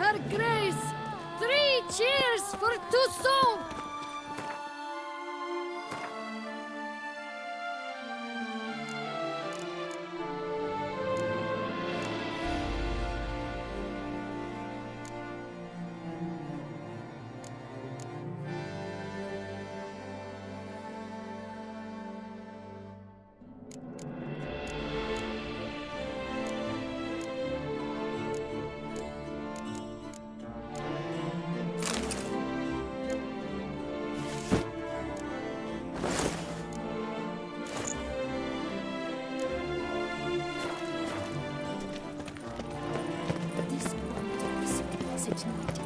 her grace! 3 cheers for Toussaint!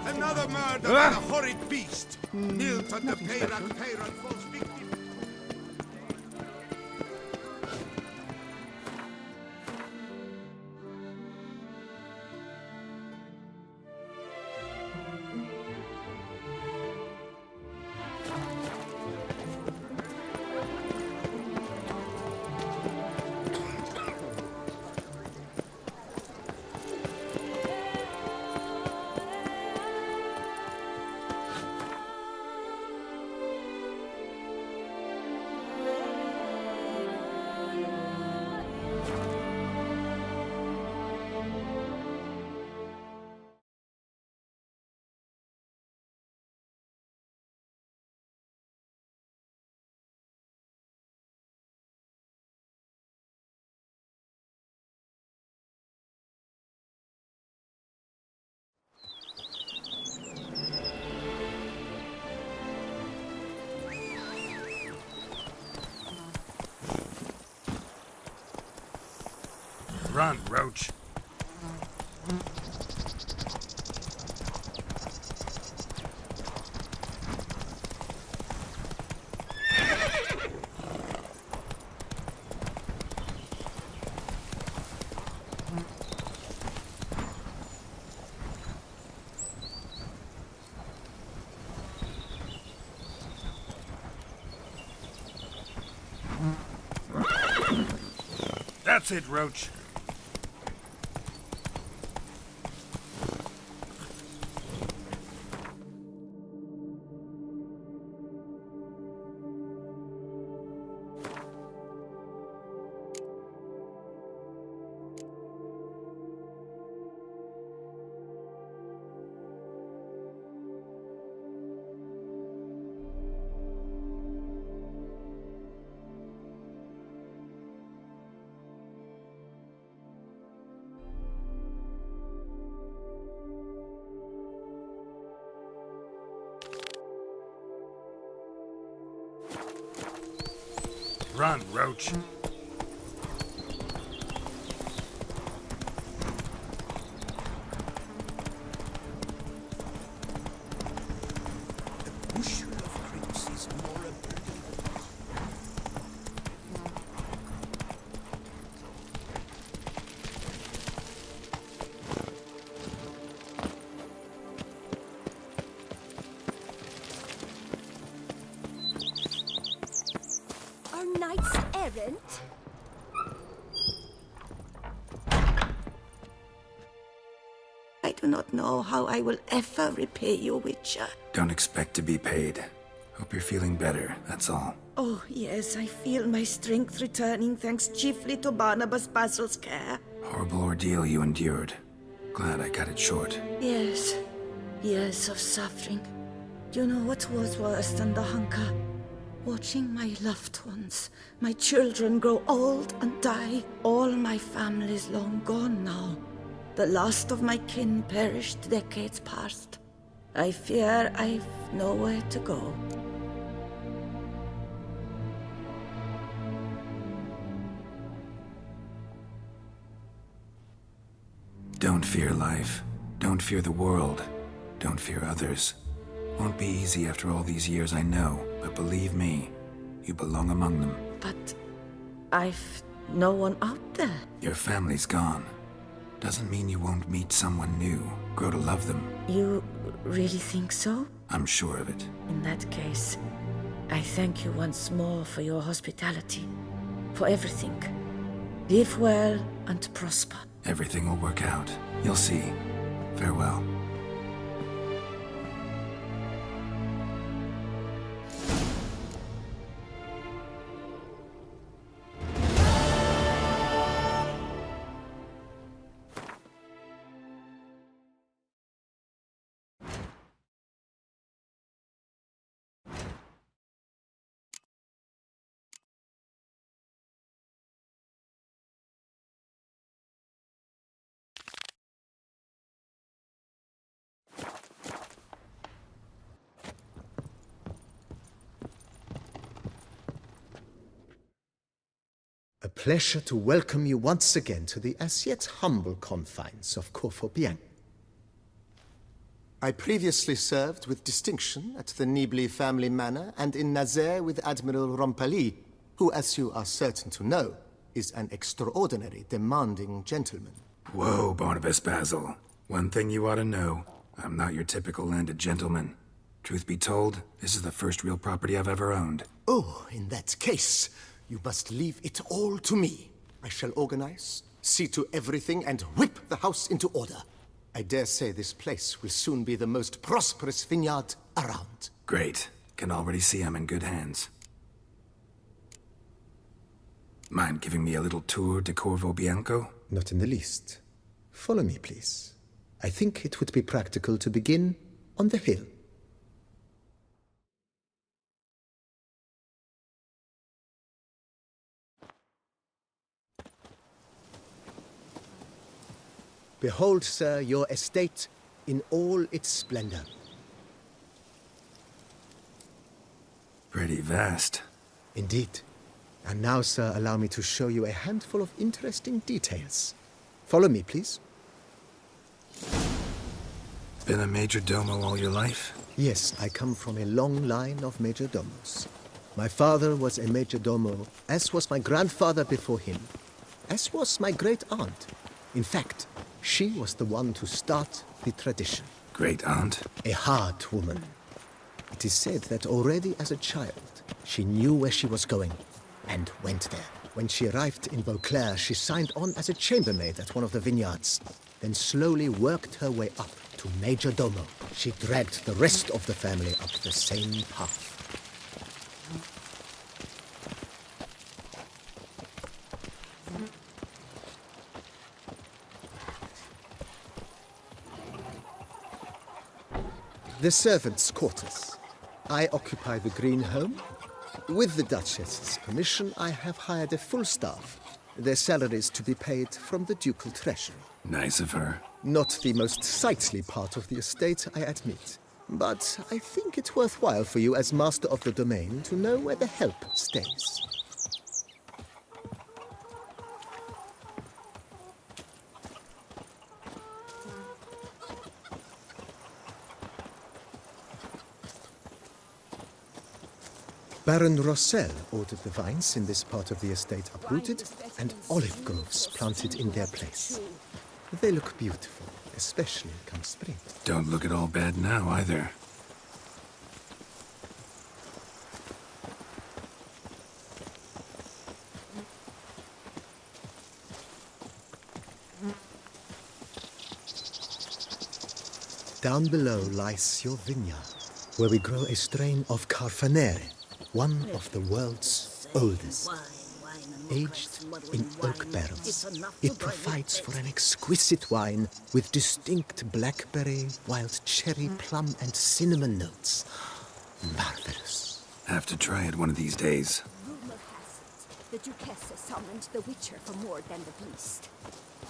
Another murder by a horrid beast! Nilt on the Peyran falls victim! Run, Roach. That's it, Roach. Run, Roach. A bushel of grapes is more a burden. Knights errant? I do not know how I will ever repay you, Witcher. Don't expect to be paid. Hope you're feeling better, that's all. Oh, yes, I feel my strength returning thanks chiefly to Barnabas Basil's care. Horrible ordeal you endured. Glad I cut it short. Yes, years of suffering. Do you know what was worse than the hunger? Watching my loved ones, my children grow old and die. All my family's long gone now. The last of my kin perished decades past. I fear I've nowhere to go. Don't fear life. Don't fear the world. Don't fear others. Won't be easy after all these years, I know, but believe me, you belong among them. But I've no one out there. Your family's gone. Doesn't mean you won't meet someone new, grow to love them. You really think so? I'm sure of it. In that case, I thank you once more for your hospitality, for everything. Live well and prosper. Everything will work out. You'll see. Farewell. pleasure to welcome you once again to the as yet humble confines of Corfo-Bien. I previously served with distinction at the Nibli family manor and in Nazaire with Admiral Rompali, who, as you are certain to know, is an extraordinary, demanding gentleman. Whoa, Barnabas Basil. One thing you ought to know. I'm not your typical landed gentleman. Truth be told, this is the first real property I've ever owned. Oh, in that case, you must leave it all to me. I shall organize, see to everything, and whip the house into order. I dare say this place will soon be the most prosperous vineyard around. Great. Can already see I'm in good hands. Mind giving me a little tour de Corvo Bianco? Not in the least. Follow me, please. I think it would be practical to begin on the hill. Behold, sir, your estate in all its splendor. Pretty vast. Indeed. And now, sir, allow me to show you a handful of interesting details. Follow me, please. Been a major domo all your life? Yes, I come from a long line of major domos. My father was a major domo, as was my grandfather before him, as was my great aunt. In fact, she was the one to start the tradition. Great aunt? A hard woman. It is said that already as a child, she knew where she was going and went there. When she arrived in Beauclair, she signed on as a chambermaid at one of the vineyards, then slowly worked her way up to Major Domo. She dragged the rest of the family up the same path. The servants' quarters. I occupy the green home. With the Duchess's permission, I have hired a full staff. Their salaries to be paid from the ducal treasury. Nice of her. Not the most sightly part of the estate, I admit. But I think it worthwhile for you as master of the domain to know where the help stays. Baron Rossel ordered the vines in this part of the estate uprooted and olive groves planted in their place. They look beautiful, especially come spring. Don't look at all bad now, either. Down below lies your vineyard, where we grow a strain of Carfanere, one of the world's oldest. Aged in oak barrels, it provides for an exquisite wine with distinct blackberry, wild cherry, plum, and cinnamon notes. Marvelous. Have to try it one of these days. Rumor has it the Duchess summoned the Witcher for more than the beast.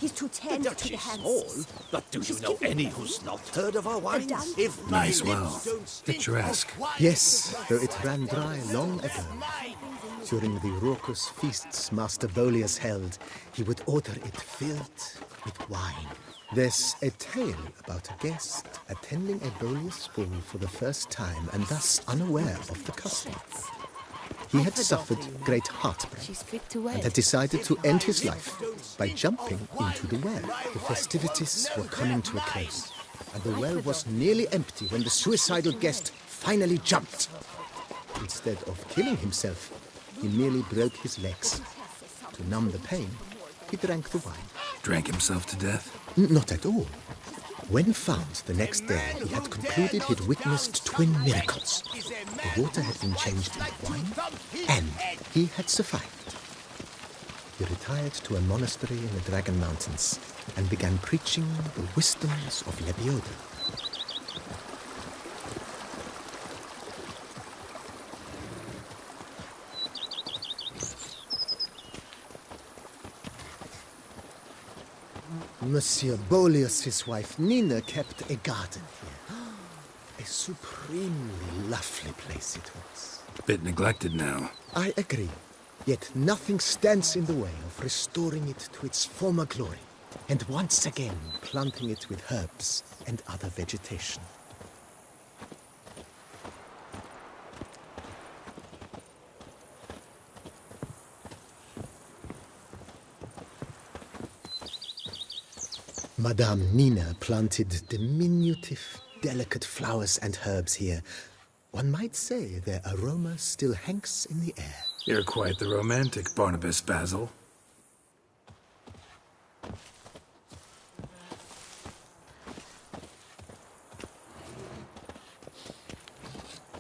He's to tend to the hands. But do you know any who's not heard of our wines? If Nice well. Picturesque. Yes, though it ran dry long ago. During the raucous feasts Master Bolius held, he would order it filled with wine. There's a tale about a guest attending a Bolius ball for the first time and thus unaware of the custom. He had suffered great heartbreak and had decided to end his life by jumping into the well. The festivities were coming to a close, and the well was nearly empty when the suicidal guest finally jumped. Instead of killing himself, he merely broke his legs. To numb the pain, he drank the wine. Drank himself to death? Not at all. When found the next day, he had concluded he'd witnessed twin miracles. The water had been changed into wine, and he had survived. He retired to a monastery in the Dragon Mountains and began preaching the wisdoms of Lebioda. Monsieur Bolius' wife Nina kept a garden here. A supremely lovely place it was. Bit neglected now. I agree. Yet nothing stands in the way of restoring it to its former glory, and once again planting it with herbs and other vegetation. Madame Nina planted diminutive, delicate flowers and herbs here. One might say their aroma still hangs in the air. You're quite the romantic, Barnabas Basil.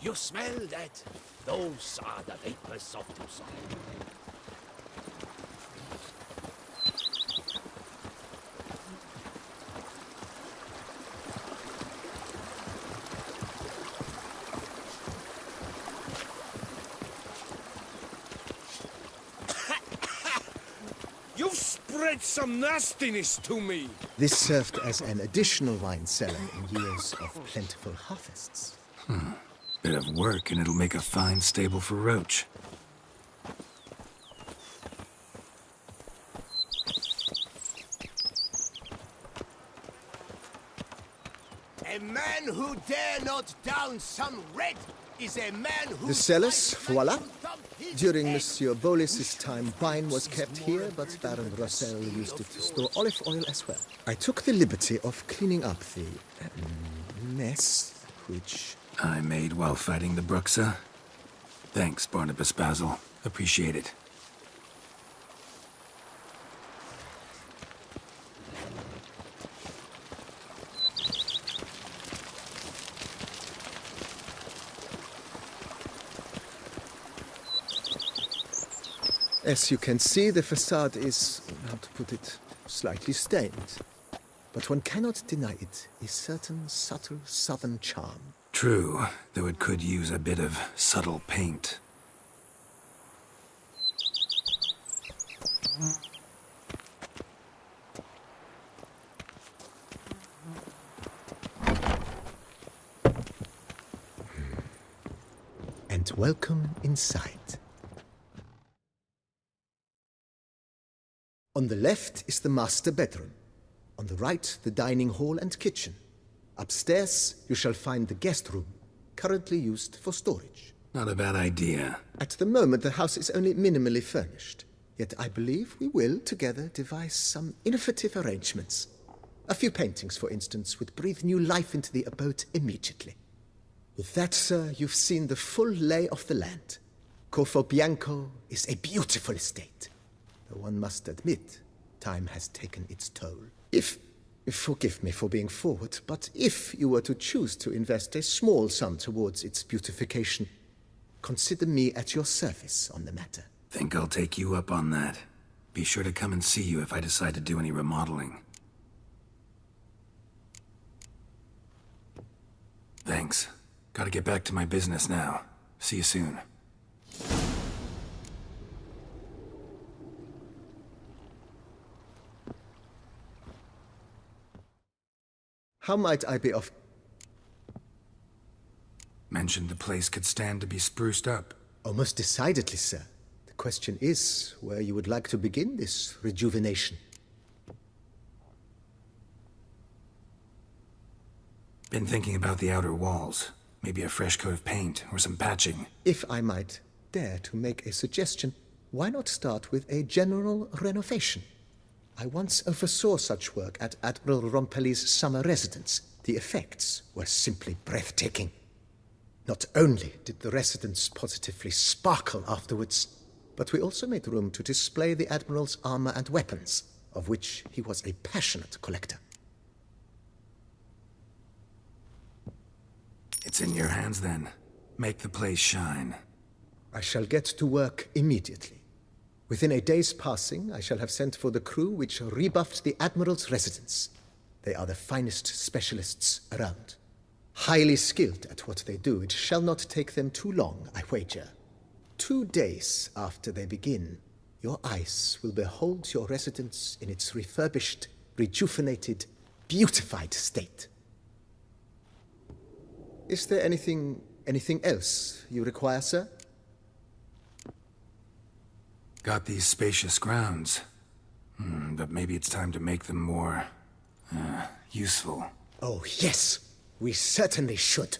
You smell that? Those are the vapors of Tucson. You've spread some nastiness to me. This served as an additional wine cellar in years of plentiful harvests. Bit of work and it'll make a fine stable for Roach. A man who dare not down some red is a man who... The cellars, voila. During Monsieur Bolis's time, wine was kept here, but Baron Russell used it to store olive oil as well. I took the liberty of cleaning up the mess, which... I made while fighting the Bruxa. Thanks, Barnabas Basil. Appreciate it. As you can see, the facade is, how to put it, slightly stained. But one cannot deny it a certain subtle southern charm. True, though it could use a bit of subtle paint. And welcome inside. On the left is the master bedroom. On the right, the dining hall and kitchen. Upstairs, you shall find the guest room, currently used for storage. Not a bad idea. At the moment, the house is only minimally furnished. Yet I believe we will, together, devise some innovative arrangements. A few paintings, for instance, would breathe new life into the abode immediately. With that, sir, you've seen the full lay of the land. Corvo Bianco is a beautiful estate. Though one must admit, time has taken its toll. Forgive me for being forward, but if you were to choose to invest a small sum towards its beautification, consider me at your service on the matter. Think I'll take you up on that. Be sure to come and see you if I decide to do any remodeling. Thanks. Gotta get back to my business now. See you soon. How might I be of... Mentioned the place could stand to be spruced up. Oh, most decidedly, sir. The question is where you would like to begin this rejuvenation. Been thinking about the outer walls. Maybe a fresh coat of paint or some patching. If I might dare to make a suggestion, why not start with a general renovation? I once oversaw such work at Admiral Rompelli's summer residence. The effects were simply breathtaking. Not only did the residence positively sparkle afterwards, but we also made room to display the Admiral's armor and weapons, of which he was a passionate collector. It's in your hands then. Make the place shine. I shall get to work immediately. Within a day's passing, I shall have sent for the crew which rebuffed the Admiral's residence. They are the finest specialists around. Highly skilled at what they do, it shall not take them too long, I wager. 2 days after they begin, your eyes will behold your residence in its refurbished, rejuvenated, beautified state. Is there anything else you require, sir? Got these spacious grounds. But maybe it's time to make them more... useful. Oh, yes. We certainly should.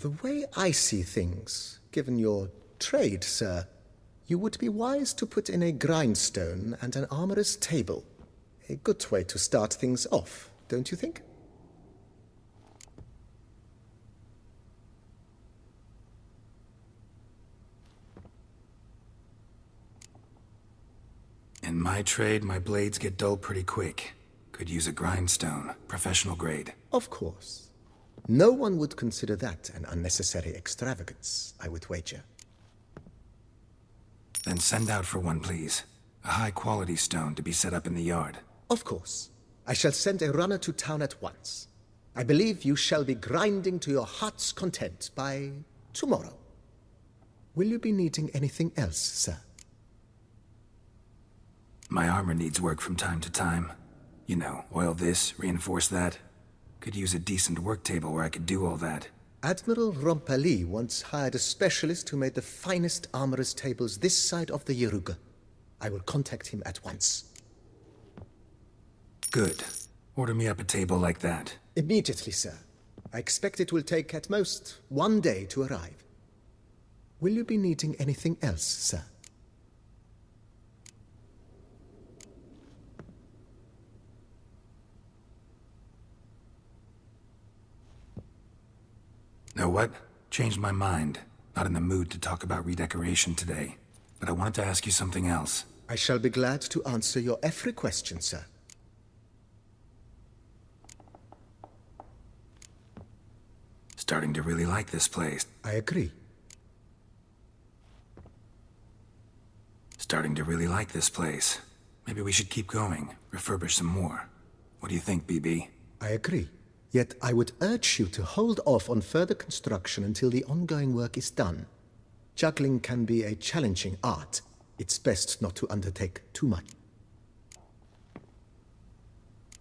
The way I see things, given your trade, sir, you would be wise to put in a grindstone and an armorer's table. A good way to start things off, don't you think? In my trade, my blades get dull pretty quick. Could use a grindstone, professional grade. Of course. No one would consider that an unnecessary extravagance, I would wager. Then send out for one, please. A high-quality stone to be set up in the yard. Of course. I shall send a runner to town at once. I believe you shall be grinding to your heart's content by tomorrow. Will you be needing anything else, sir? My armor needs work from time to time. You know, oil this, reinforce that. Could use a decent work table where I could do all that. Admiral Rompali once hired a specialist who made the finest armorer's tables this side of the Yaruga. I will contact him at once. Good. Order me up a table like that. Immediately, sir. I expect it will take at most 1 day to arrive. Will you be needing anything else, sir? Know what? Changed my mind. Not in the mood to talk about redecoration today. But I wanted to ask you something else. I shall be glad to answer your every question, sir. Starting to really like this place. I agree. Starting to really like this place. Maybe we should keep going, refurbish some more. What do you think, BB? I agree. Yet I would urge you to hold off on further construction until the ongoing work is done. Juggling can be a challenging art. It's best not to undertake too much.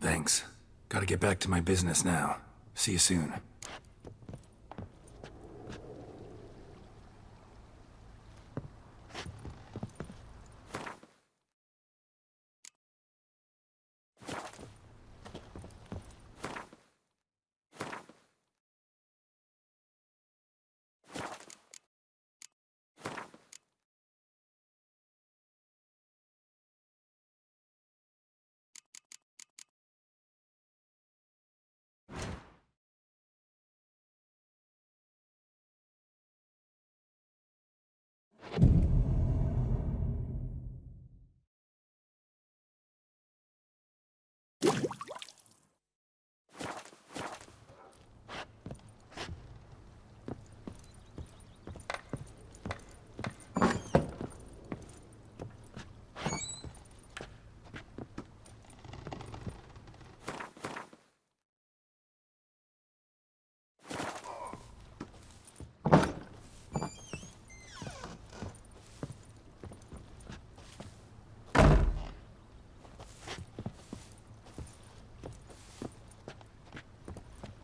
Thanks. Gotta get back to my business now. See you soon.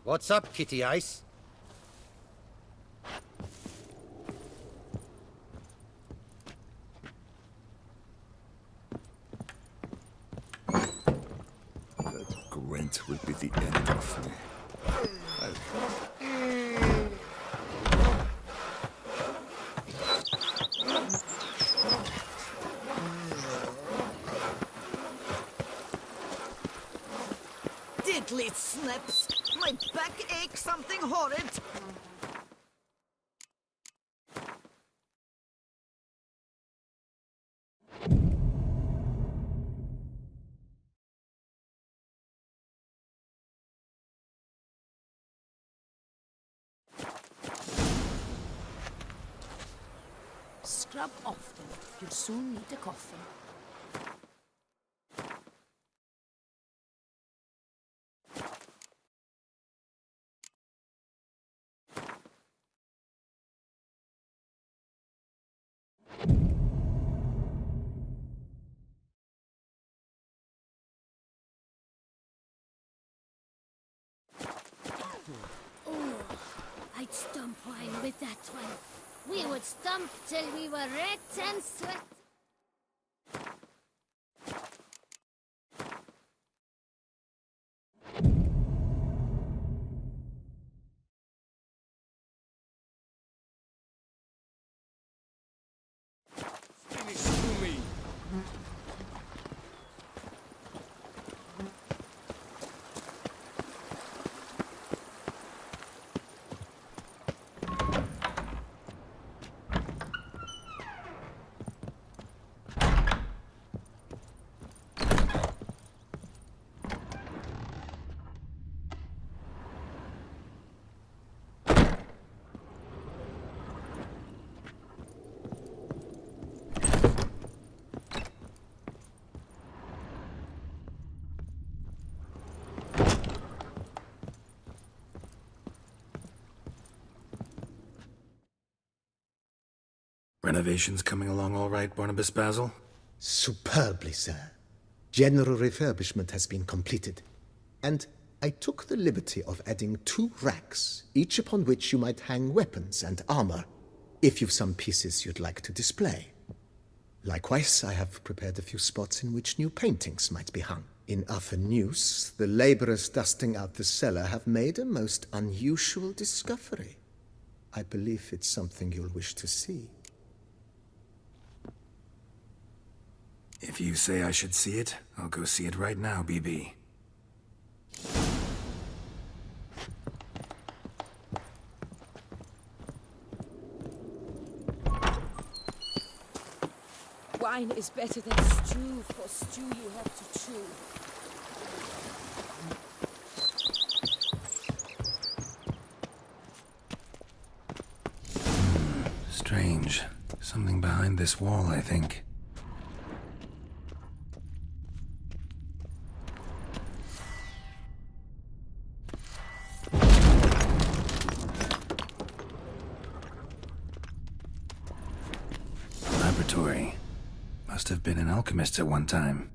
What's up, Kitty Ice? That Gwent will be the end of me. Diddly snips! My back aches something horrid! Scrub often. You'll soon need a coffin. I'd stump wine with that one. We would stump till we were red and sweat. Renovations coming along all right, Barnabas Basil? Superbly, sir. General refurbishment has been completed. And I took the liberty of adding 2 racks, each upon which you might hang weapons and armor, if you've some pieces you'd like to display. Likewise, I have prepared a few spots in which new paintings might be hung. In Arthur News, the laborers dusting out the cellar have made a most unusual discovery. I believe it's something you'll wish to see. If you say I should see it, I'll go see it right now, BB. Wine is better than stew. For stew you have to chew. Strange. Something behind this wall, I think. Laboratory. Must have been an alchemist at one time.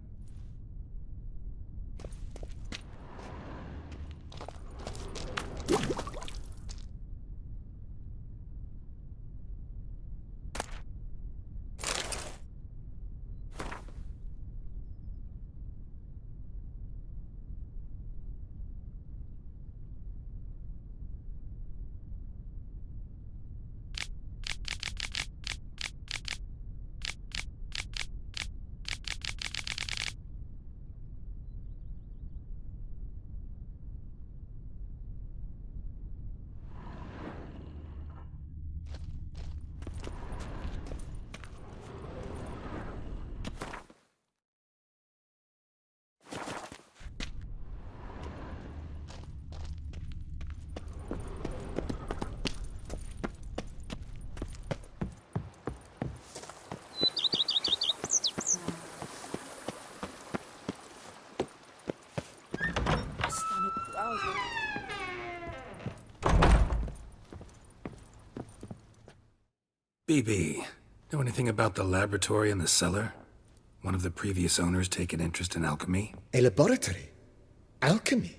BB, know anything about the laboratory in the cellar? One of the previous owners take an interest in alchemy? A laboratory? Alchemy?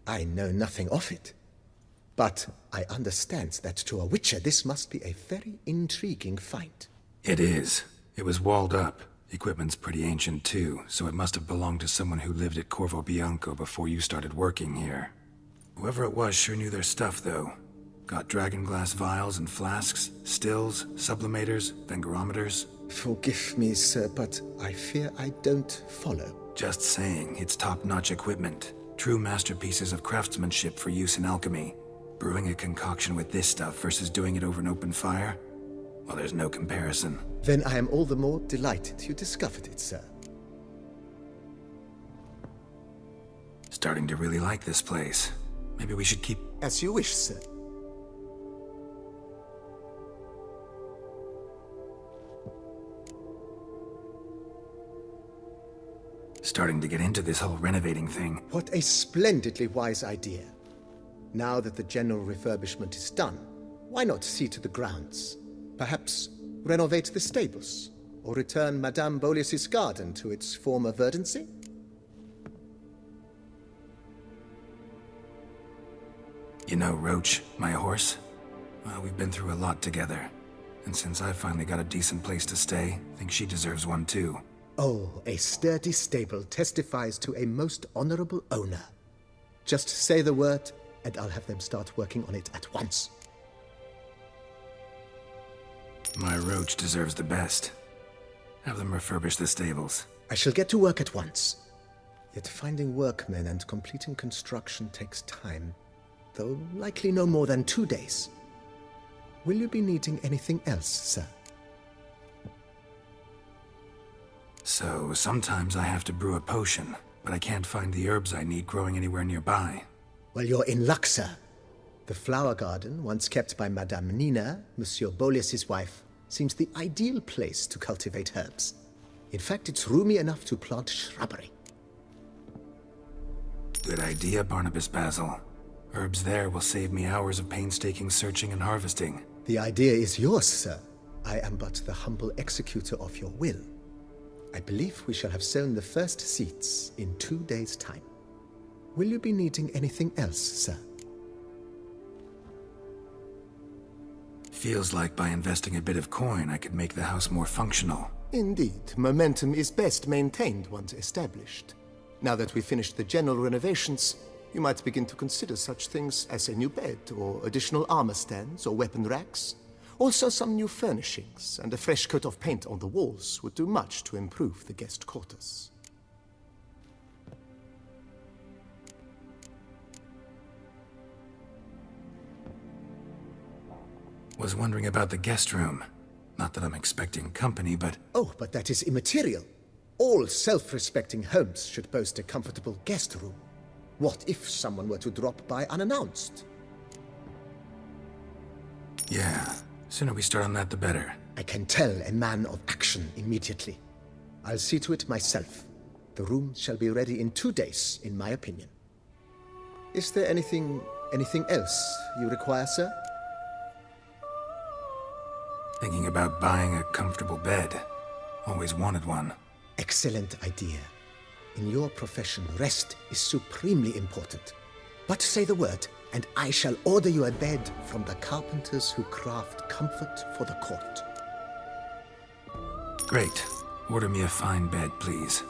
I know nothing of it. But I understand that to a witcher this must be a very intriguing find. It is. It was walled up. Equipment's pretty ancient too, so it must have belonged to someone who lived at Corvo Bianco before you started working here. Whoever it was sure knew their stuff, though. Got dragonglass vials and flasks, stills, sublimators, vengerometers. Forgive me, sir, but I fear I don't follow. Just saying, it's top-notch equipment. True masterpieces of craftsmanship for use in alchemy. Brewing a concoction with this stuff versus doing it over an open fire? Well, there's no comparison. Then I am all the more delighted you discovered it, sir. Starting to really like this place. Maybe we should keep... As you wish, sir. Starting to get into this whole renovating thing. What a splendidly wise idea. Now that the general refurbishment is done, why not see to the grounds? Perhaps renovate the stables, or return Madame Boleus's garden to its former verdancy? You know Roach, my horse? Well, we've been through a lot together. And since I finally got a decent place to stay, I think she deserves one too. Oh, a sturdy stable testifies to a most honorable owner. Just say the word, and I'll have them start working on it at once. My Roach deserves the best. Have them refurbish the stables. I shall get to work at once. Yet finding workmen and completing construction takes time, though likely no more than 2 days. Will you be needing anything else, sir? So, sometimes I have to brew a potion, but I can't find the herbs I need growing anywhere nearby. Well, you're in luck, sir. The flower garden, once kept by Madame Nina, Monsieur Boleus's wife, seems the ideal place to cultivate herbs. In fact, it's roomy enough to plant shrubbery. Good idea, Barnabas Basil. Herbs there will save me hours of painstaking searching and harvesting. The idea is yours, sir. I am but the humble executor of your will. I believe we shall have sown the first seeds in 2 days' time. Will you be needing anything else, sir? Feels like by investing a bit of coin, I could make the house more functional. Indeed, momentum is best maintained once established. Now that we've finished the general renovations, you might begin to consider such things as a new bed, or additional armor stands, or weapon racks. Also, some new furnishings and a fresh coat of paint on the walls would do much to improve the guest quarters. Was wondering about the guest room. Not that I'm expecting company, but... Oh, but that is immaterial. All self-respecting homes should boast a comfortable guest room. What if someone were to drop by unannounced? Yeah, sooner we start on that the better. I can tell a man of action immediately. I'll see to it myself. The room shall be ready in 2 days, in my opinion. Is there anything else you require, sir? Thinking about buying a comfortable bed. Always wanted one. Excellent idea. In your profession, rest is supremely important. But say the word, and I shall order you a bed from the carpenters who craft comfort for the court. Great. Order me a fine bed, please.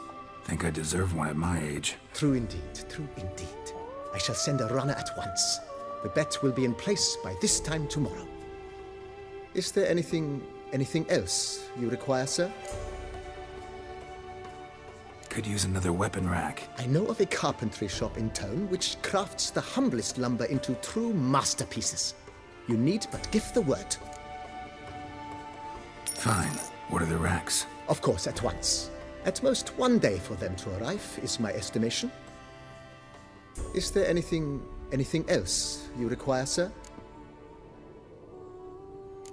Think I deserve one at my age. True indeed, true indeed. I shall send a runner at once. The bet will be in place by this time tomorrow. Is there anything else you require, sir? Could use another weapon rack. I know of a carpentry shop in town which crafts the humblest lumber into true masterpieces. You need but give the word. Fine. What are the racks? Of course, at once. At most 1 day for them to arrive, is my estimation. Is there anything else you require, sir?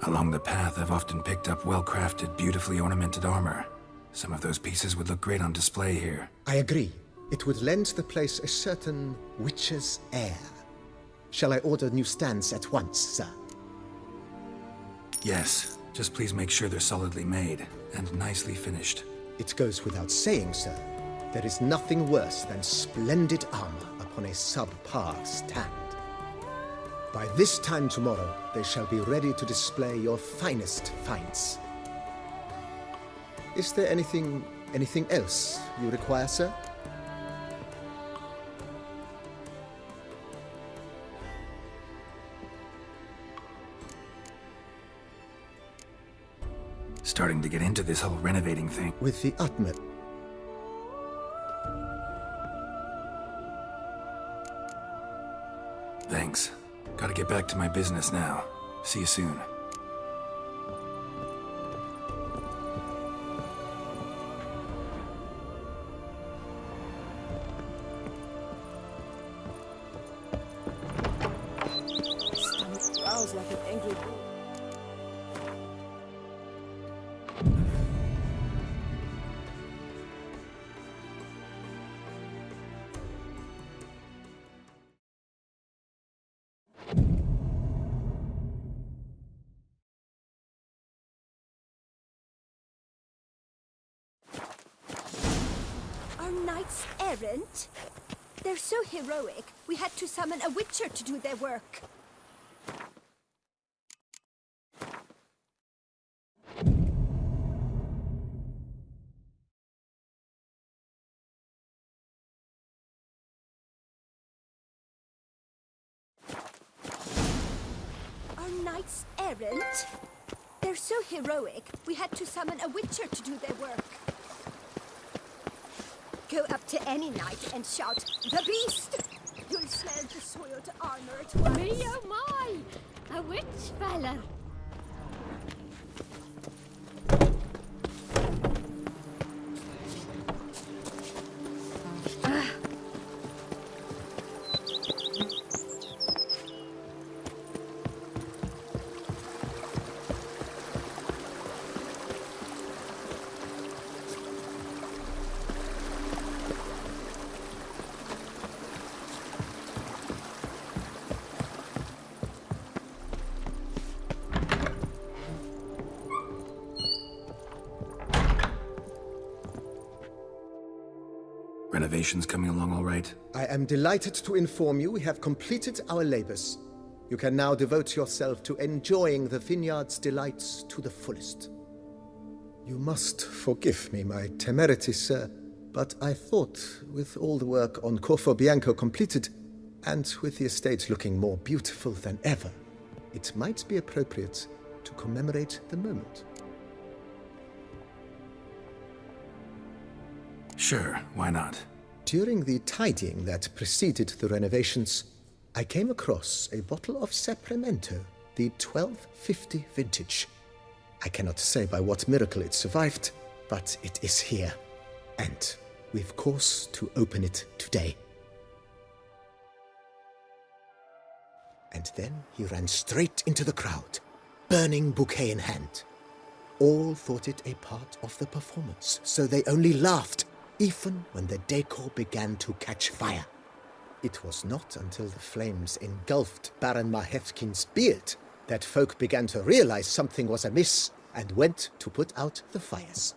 Along the path, I've often picked up well-crafted, beautifully ornamented armor. Some of those pieces would look great on display here. I agree. It would lend the place a certain witch's air. Shall I order new stands at once, sir? Yes. Just please make sure they're solidly made and nicely finished. It goes without saying, sir. There is nothing worse than splendid armor upon a subpar stand. By this time tomorrow, they shall be ready to display your finest finds. Is there anything else you require, sir? Starting to get into this whole renovating thing. With the utmost. Thanks. Gotta get back to my business now. See you soon. Stomach growls like an angry bull. Our knights errant? They're so heroic, we had to summon a witcher to do their work. Our knights errant? They're so heroic, we had to summon a witcher to do their work. Go up to any knight and shout, "The beast!" You'll smell the soiled armor at once. Me oh my! A witch feller! renovations coming along all right? I am delighted to inform you we have completed our labors. You can now devote yourself to enjoying the vineyard's delights to the fullest. You must forgive me my temerity, sir, but I thought, with all the work on Corvo Bianco completed, and with the estate looking more beautiful than ever, it might be appropriate to commemorate the moment. Sure, why not? During the tidying that preceded the renovations, I came across a bottle of Sapramento, the 1250 vintage. I cannot say by what miracle it survived, but it is here. And we've cause to open it today. And then he ran straight into the crowd, burning bouquet in hand. All thought it a part of the performance, so they only laughed, even when the decor began to catch fire. It was not until the flames engulfed Baron Mahevkin's beard that folk began to realize something was amiss and went to put out the fires.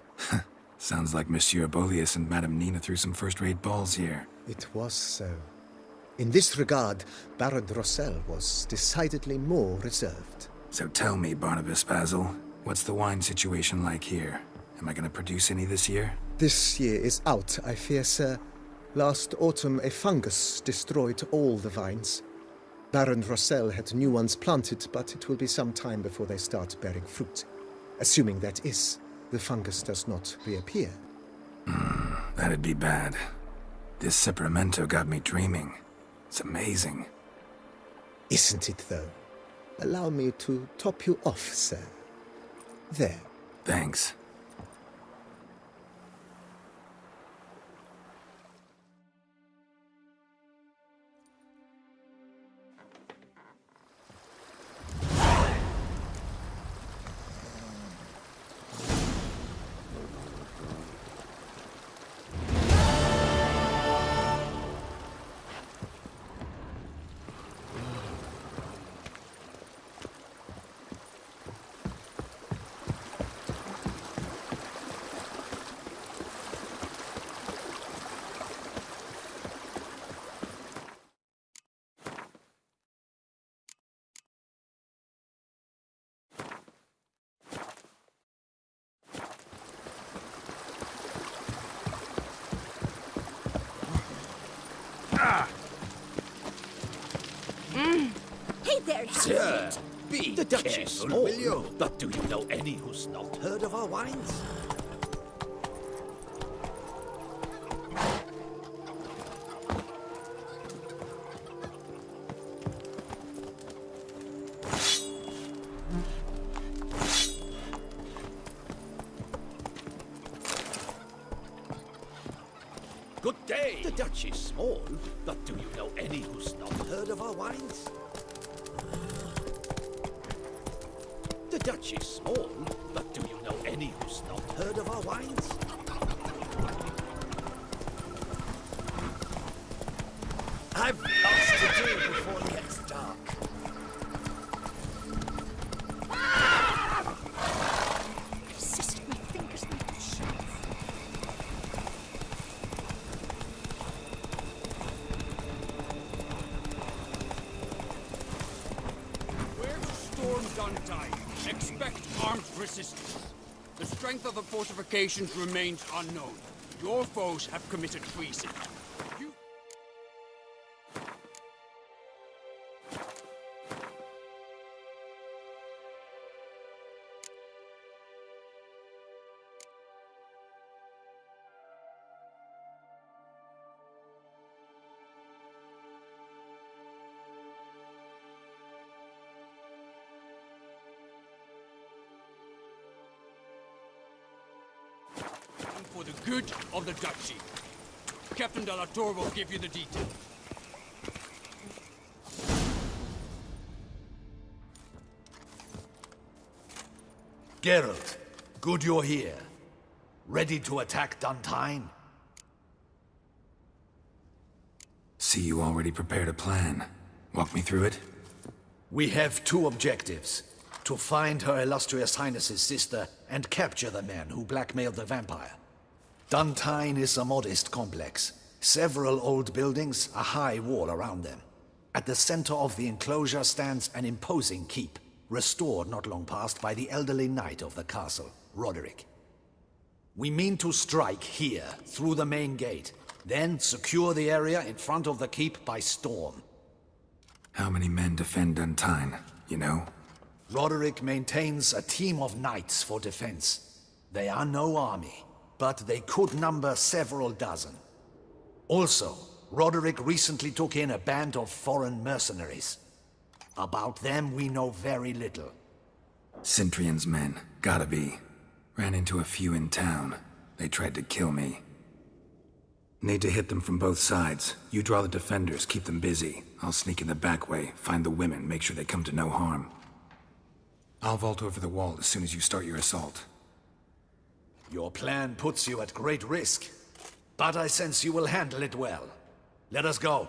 Sounds like Monsieur Bolius and Madame Nina threw some first-rate balls here. It was so. In this regard, Baron Rossel was decidedly more reserved. So tell me, Barnabas Basil, what's the wine situation like here? Am I going to produce any this year? This year is out, I fear, sir. Last autumn, a fungus destroyed all the vines. Baron Rossel had new ones planted, but it will be some time before they start bearing fruit. Assuming that is, the fungus does not reappear. That'd be bad. This Sapramento got me dreaming. It's amazing. Isn't it, though? Allow me to top you off, sir. There. Thanks. Hey there, Sir, Hamlet. be the Dutch is small, will you? But do you know any who's not heard of our wines? Good day. The Dutch is small, but do you know any who's not heard of our wines? The Dutch is small, but do you know any who's not heard of our wines? I've lots to do before it gets dark. Persistent, my fingers might be sharp. Where to storm Duntide, expect armed resistance. The strength of the fortifications remains unknown. Your foes have committed treason. You... For the good of the duchy. Captain de la Tour will give you the details. Geralt, good you're here. Ready to attack Duntine? See, you already prepared a plan. Walk me through it? We have two objectives. To find Her Illustrious Highness's sister and capture the man who blackmailed the vampire. Duntine is a modest complex. Several old buildings, a high wall around them. At the center of the enclosure stands an imposing keep, restored not long past by the elderly knight of the castle, Roderick. We mean to strike here, through the main gate, then secure the area in front of the keep by storm. How many men defend Duntine, you know? Roderick maintains a team of knights for defense. They are no army, but they could number several dozen. Also, Roderick recently took in a band of foreign mercenaries. About them we know very little. Cintrian's men, gotta be. Ran into a few in town. They tried to kill me. Need to hit them from both sides. You draw the defenders, keep them busy. I'll sneak in the back way, find the women, make sure they come to no harm. I'll vault over the wall as soon as you start your assault. Your plan puts you at great risk, but I sense you will handle it well. Let us go.